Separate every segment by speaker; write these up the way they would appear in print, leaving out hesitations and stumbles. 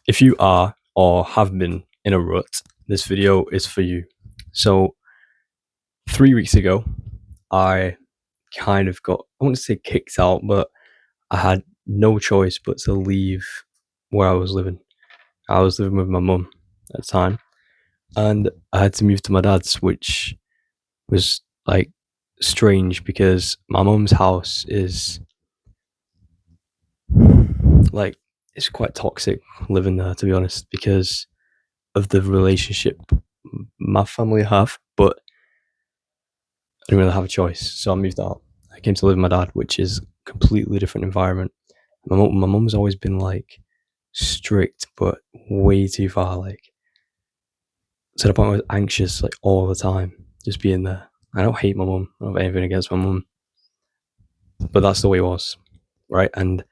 Speaker 1: If you are or have been in a rut, this video is for you. So, 3 weeks ago, I kind of got, I wouldn't say kicked out, but I had no choice but to leave where I was living. I was living with my mum at the time, and I had to move to my dad's, which was like strange because my mum's house is like, it's quite toxic living there, to be honest, because of the relationship my family have, but I didn't really have a choice, so I moved out. I came to live with my dad, which is a completely different environment. My mum's always been like strict, but way too far, like to the point where I was anxious like all the time, just being there. I don't hate my mum. I don't have anything against my mum, but that's the way it was, right? And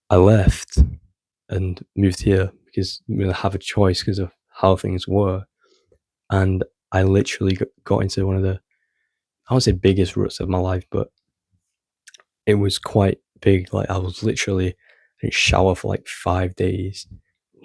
Speaker 1: I left and moved here because I didn't really have a choice because of how things were. And I literally got into one of the, I won't say biggest ruts of my life, but it was quite big. Like I was literally, I didn't shower for like 5 days,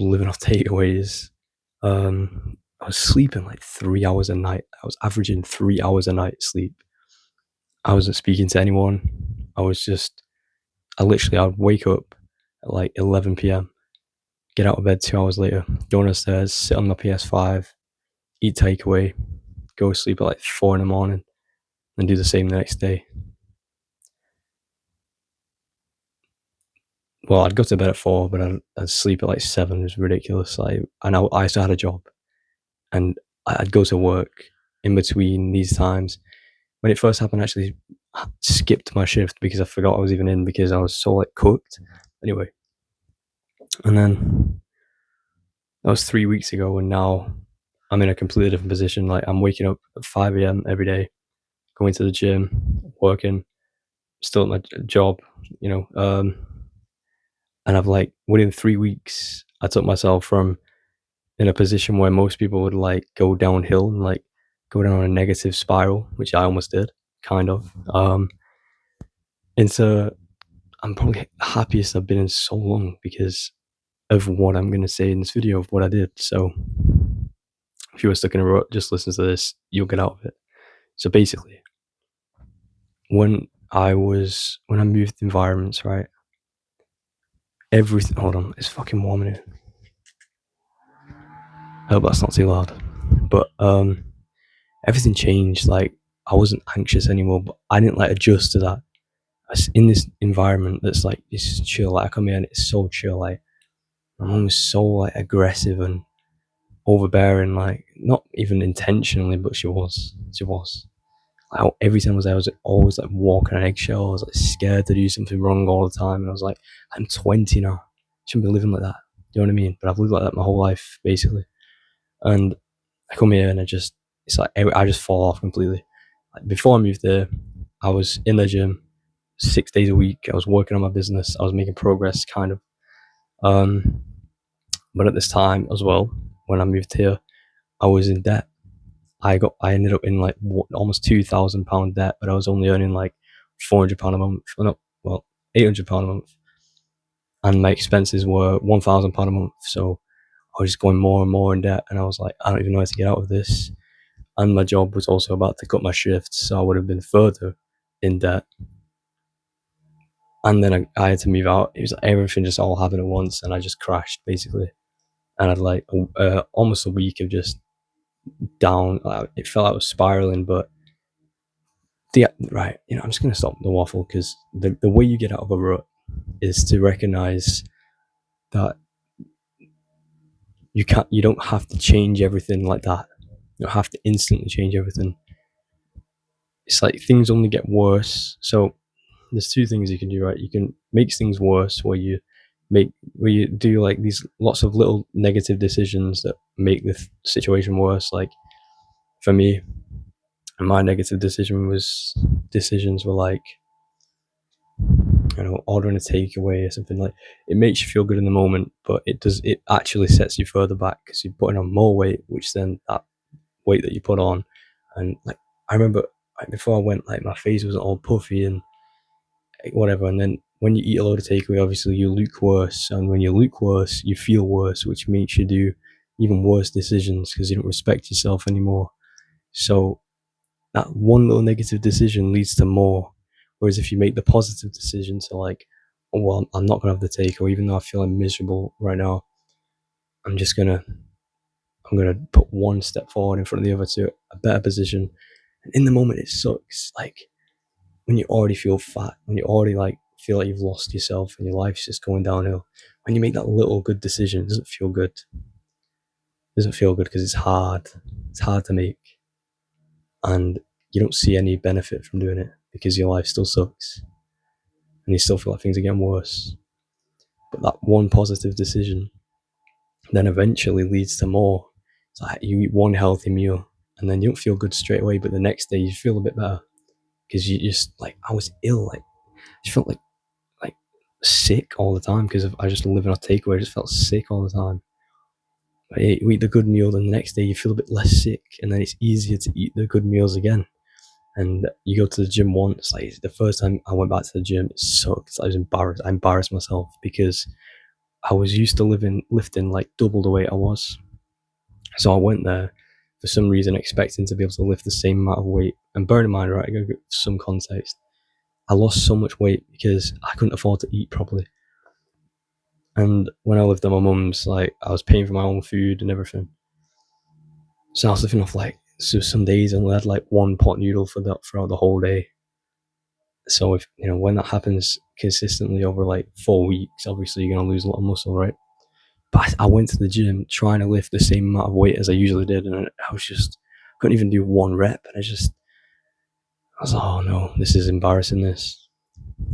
Speaker 1: living off takeaways. I was sleeping like 3 hours a night. I was averaging 3 hours a night sleep. I wasn't speaking to anyone. I was just, I'd wake up at like 11 p.m., get out of bed 2 hours later, go on the stairs, sit on my PS5, eat takeaway, go to sleep at like 4 in the morning, and do the same the next day. Well, I'd go to bed at 4, but I'd sleep at like 7. It was ridiculous. Like, and I still had a job, and I'd go to work in between these times. When it first happened, I actually skipped my shift because I forgot I was even in because I was so like cooked. Anyway, and then that was 3 weeks ago, and now I'm in a completely different position. Like I'm waking up at 5 a.m. every day, going to the gym, working, still at my job, you know. And I've like within 3 weeks, I took myself from in a position where most people would like go downhill and like go down a negative spiral, which I almost did, kind of. Into I'm probably happiest I've been in so long because of what I'm gonna say in this video of what I did. So if you were stuck in a rut, just listen to this, you'll get out of it. So basically, when I moved environments, right? Everything. Hold on, it's fucking warm in here. I hope that's not too loud. But everything changed. Like I wasn't anxious anymore, but I didn't like adjust to that. I was in this environment that's like it's chill. Like I come here and it's so chill. Like my mom was so like aggressive and overbearing. Like not even intentionally, but she was. She was. Like, every time I was there, I was always like walking on eggshells. I was like scared to do something wrong all the time. And I was like, I'm 20 now. I shouldn't be living like that. You know what I mean? But I've lived like that my whole life, basically. And I come here and it's like I just fall off completely. Like before I moved there, I was in the gym 6 days a week. I was working on my business. I was making progress, kind of. Um, but at this time as well, when I moved here, I was in debt. I ended up in like almost £2,000 debt, but I was only earning like £400 a month. Well, £800 a month, and my expenses were £1,000 a month. So I was just going more and more in debt, and I was like, I don't even know how to get out of this. And my job was also about to cut my shifts, so I would have been further in debt. And then I had to move out. It was like everything just all happened at once, and I just crashed basically. And I'd like almost a week of just down. It felt like I was spiraling, but right, I'm just gonna stop the waffle because the way you get out of a rut is to recognize that you don't have to change everything like that. You don't have to instantly change everything. It's like things only get worse. So there's two things you can do, right? You can make things worse where you do like these lots of little negative decisions that make the situation worse. Like for me, my negative decisions were like, ordering a takeaway or something. Like it makes you feel good in the moment, but it actually sets you further back because you're putting on more weight, which then that weight that you put on, and like I remember like before I went, like my face was all puffy and whatever, and then when you eat a load of takeaway, obviously you look worse, and when you look worse, you feel worse, which makes you do even worse decisions because you don't respect yourself anymore. So that one little negative decision leads to more. Whereas if you make the positive decision to like, oh, well, I'm not gonna have the takeaway, even though I feel I'm miserable right now. I'm gonna put one step forward in front of the other to a better position. And in the moment, it sucks. Like when you already feel fat, when you already like feel like you've lost yourself and your life's just going downhill. When you make that little good decision, it doesn't feel good. It doesn't feel good because it's hard. It's hard to make, and you don't see any benefit from doing it because your life still sucks, and you still feel like things are getting worse. But that one positive decision then eventually leads to more. It's like you eat one healthy meal, and then you don't feel good straight away, but the next day you feel a bit better because you just like I was ill, like I just felt like sick all the time because I just living on takeaway. I just felt sick all the time. But you eat the good meal, then the next day you feel a bit less sick, and then it's easier to eat the good meals again. And you go to the gym once. Like the first time I went back to the gym, it sucked. I was embarrassed. I embarrassed myself because I was used to lifting like double the weight I was. So I went there for some reason expecting to be able to lift the same amount of weight. And bear in mind, right, I gotta give some context. I lost so much weight because I couldn't afford to eat properly. And when I lived at my mum's, like I was paying for my own food and everything. So I was living off like so some days I only had like one pot noodle throughout the whole day. So if when that happens consistently over like 4 weeks, obviously you're gonna lose a lot of muscle, right? But I went to the gym trying to lift the same amount of weight as I usually did, and I was just couldn't even do one rep. And I was like, oh no, this is embarrassing. And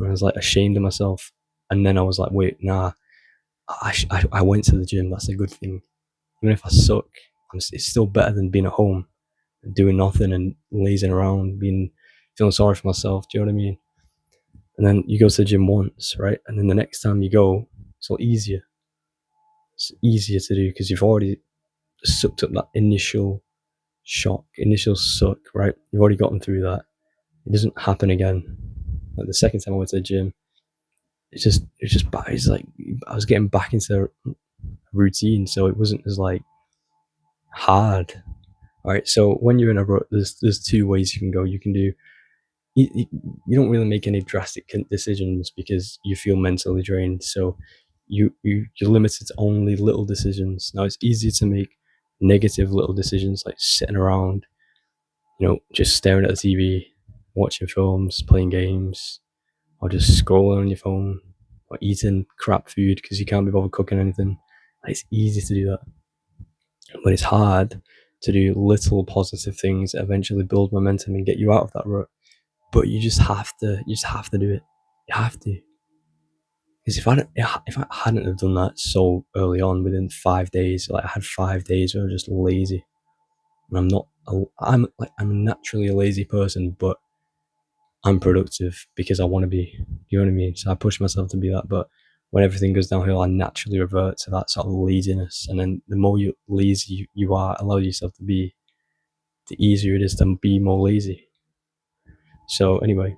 Speaker 1: I was like ashamed of myself. And then I was like, wait, nah, I went to the gym. That's a good thing. Even if I suck, it's still better than being at home and doing nothing and lazing around, feeling sorry for myself. Do you know what I mean? And then you go to the gym once, right? And then the next time you go, it's a lot easier. It's easier to do because you've already sucked up that initial shock, initial suck, right? You've already gotten through that. It doesn't happen again. Like the second time I went to the gym, it's like I was getting back into routine, so it wasn't as like hard. All right, so when you're in a rut, there's two ways you can go. You can do you don't really make any drastic decisions because you feel mentally drained. So you're limited to only little decisions. Now it's easy to make negative little decisions like sitting around, just staring at the TV, watching films, playing games, or just scrolling on your phone, or eating crap food because you can't be bothered cooking anything. Like, it's easy to do that, but it's hard to do little positive things that eventually build momentum and get you out of that rut. But you just have to do it. You have to. Because if I hadn't have done that so early on, within 5 days, like I had 5 days where I was just lazy, and I'm naturally a lazy person, but I'm productive because I want to be. You know what I mean? So I push myself to be that. But when everything goes downhill, I naturally revert to that sort of laziness. And then the more lazy you are, allow yourself to be, the easier it is to be more lazy. So anyway,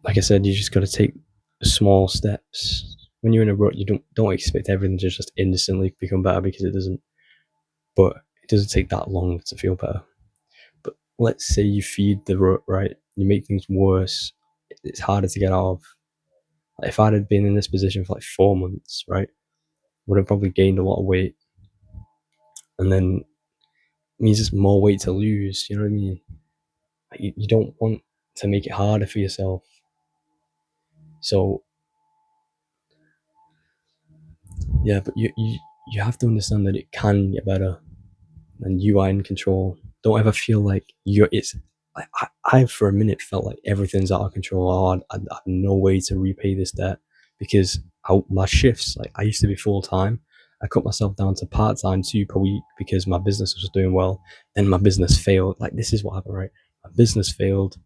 Speaker 1: like I said, you just got to take small steps. When you're in a rut, you don't expect everything to just instantly become better because it doesn't. But it doesn't take that long to feel better. But let's say you feed the rut, right? You make things worse. It's harder to get out of. Like if I'd have been in this position for like 4 months, right, would have probably gained a lot of weight, and then it means it's more weight to lose. You know what I mean? Like you don't want to make it harder for yourself. So yeah, but you have to understand that it can get better, and you are in control. Don't ever feel like it's. I for a minute felt like everything's out of control. I have no way to repay this debt because my shifts, like I used to be full time. I cut myself down to part time 2 per week because my business was doing well. Then my business failed. Like this is what happened, right? My business failed.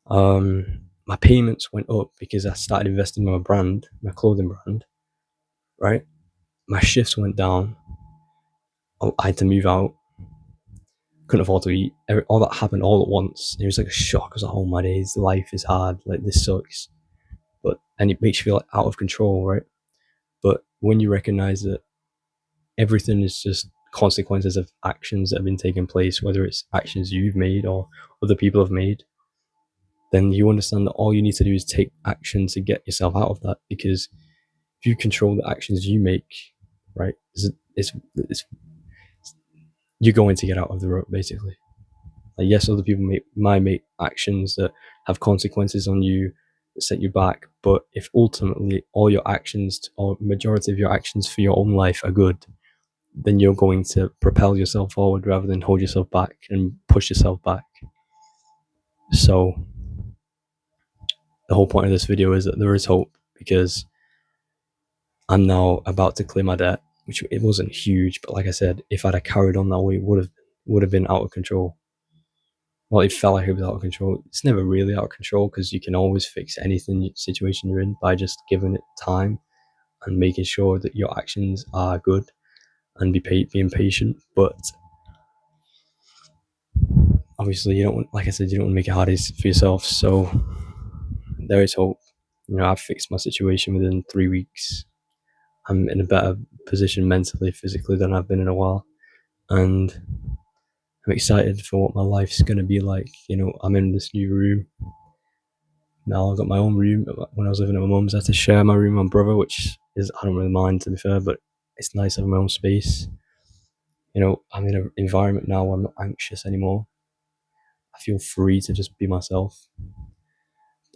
Speaker 1: My payments went up because I started investing in my brand, my clothing brand. Right, my shifts went down. I had to move out. couldn't afford to eat. All that happened all at once. It was like a shock. I was like, oh my days, life is hard. Like, this sucks. And it makes you feel like out of control, right? But when you recognize that everything is just consequences of actions that have been taking place, whether it's actions you've made or other people have made, then you understand that all you need to do is take action to get yourself out of that. Because if you control the actions you make, right, it's you're going to get out of the rut, basically. Like, yes, other people might make actions that have consequences on you, that set you back, but if ultimately all your actions, or majority of your actions for your own life, are good, then you're going to propel yourself forward rather than hold yourself back and push yourself back. So the whole point of this video is that there is hope, because I'm now about to clear my debt, which it wasn't huge, but like I said, if I'd have carried on that way, it would have been out of control. Well, it felt like it was out of control. It's never really out of control, because you can always fix anything situation you're in by just giving it time and making sure that your actions are good and being patient. But obviously, you don't want, like I said, you don't want to make it hard for yourself. So there is hope. I've fixed my situation within 3 weeks. I'm in a better position mentally, physically than I've been in a while, and I'm excited for what my life's going to be like. I'm in this new room now. I've got my own room. When I was living at my mum's, I had to share my room with my brother, which is, I don't really mind, to be fair, but it's nice having my own space. I'm in an environment now where I'm not anxious anymore. I feel free to just be myself.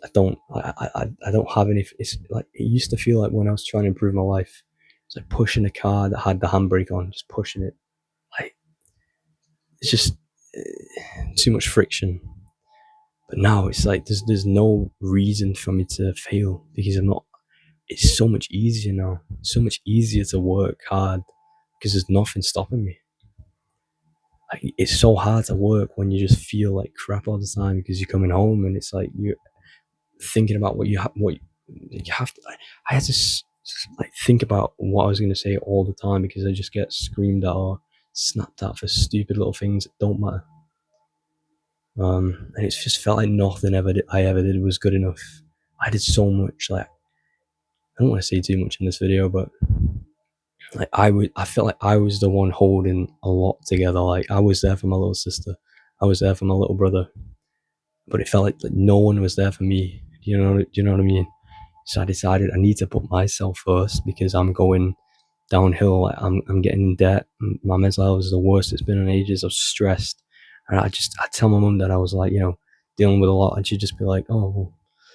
Speaker 1: I don't have any. It's like, it used to feel like when I was trying to improve my life, it's like pushing a car that had the handbrake on, just pushing it. Like, it's just too much friction. But now it's like there's no reason for me to fail, because I'm not. It's so much easier now. It's so much easier to work hard because there's nothing stopping me. Like, it's so hard to work when you just feel like crap all the time, because you're coming home and it's like you're thinking about what you have to. I had to like think about what I was going to say all the time, because I just get screamed at or snapped at for stupid little things that don't matter. And it's just felt like nothing I ever did was good enough. I did so much. Like, I don't want to say too much in this video, but like, I felt like I was the one holding a lot together. Like, I was there for my little sister, I was there for my little brother, but it felt like no one was there for me. Do you know what I mean? So I decided I need to put myself first, because I'm going downhill. Like, I'm getting in debt. My mental health is the worst it's been in ages. I was stressed, and I tell my mum that I was like, dealing with a lot, and she'd just be like, "Oh, well,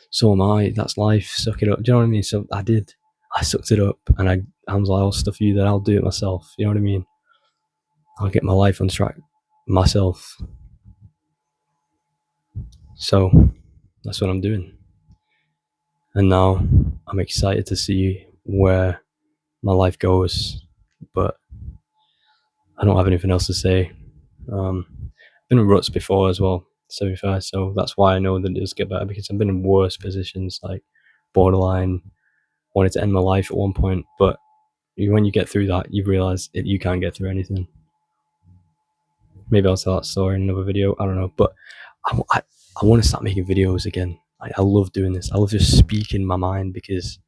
Speaker 1: so am I. That's life. Suck it up." Do you know what I mean? So I did. I sucked it up, and I was like, "I'll stuff you that. I'll do it myself." You know what I mean? I'll get my life on track myself. So that's what I'm doing, and now I'm excited to see where my life goes. But I don't have anything else to say. I've been in ruts before as well, to be fair, so that's why I know that it does get better, because I've been in worse positions, like borderline, wanted to end my life at one point. But when you get through that, you realise you can't get through anything. Maybe I'll tell that story in another video, I don't know. But I want to start making videos again. I love doing this. I love just speaking my mind, because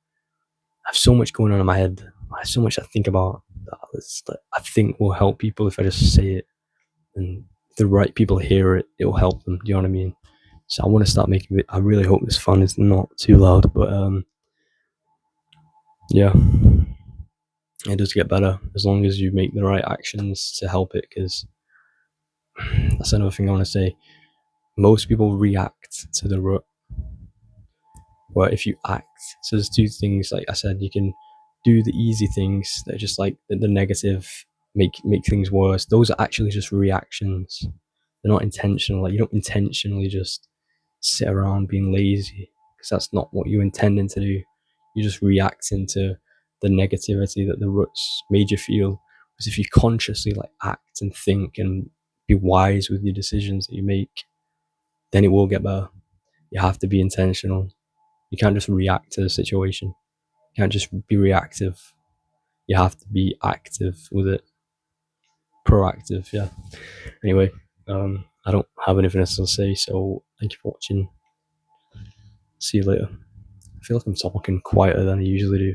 Speaker 1: I have so much going on in my head. I have so much I think about that I think will help people if I just say it, and if the right people hear it, it will help them. Do you know what I mean? So I want to start making it. I really hope this fun is not too loud, but yeah, it does get better as long as you make the right actions to help it. Because that's another thing I want to say. Most people react to the rut, where if you act, so there's two things. Like I said, you can do the easy things that are just like the negative, make things worse. Those are actually just reactions. They're not intentional. Like, you don't intentionally just sit around being lazy, because that's not what you're intending to do. You're just reacting to the negativity that the ruts made you feel. Because if you consciously like act and think and be wise with your decisions that you make, then it will get better. You have to be intentional. You can't just react to the situation. You can't just be reactive. You have to be active with it. Proactive, yeah. Anyway, I don't have anything else to say, so thank you for watching. See you later. I feel like I'm talking quieter than I usually do.